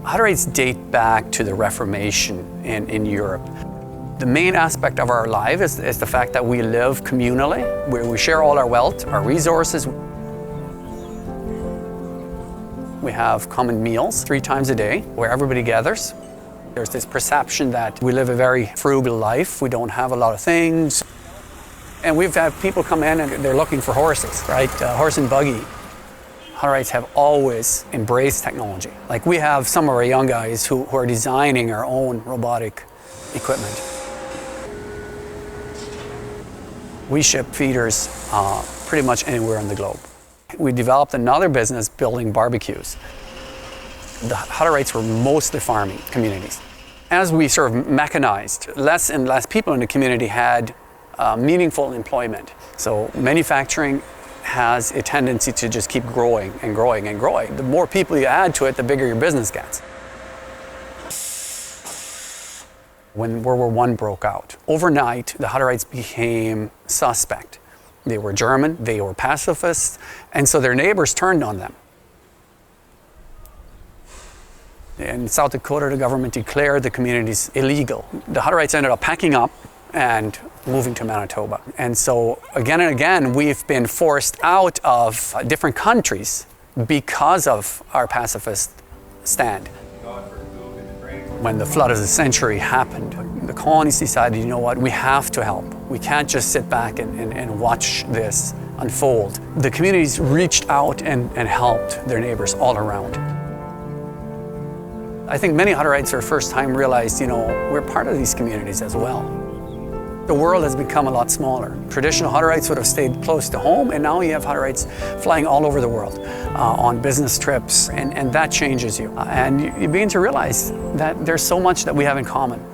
Hutterites date back to the Reformation in Europe. The main aspect of our life is the fact that we live communally, where we share all our wealth, our resources. We have common meals 3 times a day where everybody gathers. There's this perception that we live a very frugal life. We don't have a lot of things. And we've had people come in and they're looking for horses, right? Horse and buggy. Hutterites have always embraced technology. Like we have some of our young guys who are designing our own robotic equipment. We ship feeders pretty much anywhere in the globe. We developed another business building barbecues. The Hutterites were mostly farming communities. As we sort of mechanized, less and less people in the community had meaningful employment. So manufacturing has a tendency to just keep growing and growing and growing. The more people you add to it, the bigger your business gets. When World War I broke out, overnight the Hutterites became suspect. They were German, they were pacifists, and so their neighbors turned on them. In South Dakota, the government declared the communities illegal. The Hutterites ended up packing up and moving to Manitoba. And so again and again, we've been forced out of different countries because of our pacifist stand. When the flood of the century happened, the colonies decided, you know what, we have to help. We can't just sit back and watch this unfold. The communities reached out and helped their neighbors all around. I think many Hutterites for the first time realized, you know, we're part of these communities as well. The world has become a lot smaller. Traditional Hutterites would have stayed close to home, and now you have Hutterites flying all over the world on business trips, and that changes you. And you begin to realize that there's so much that we have in common.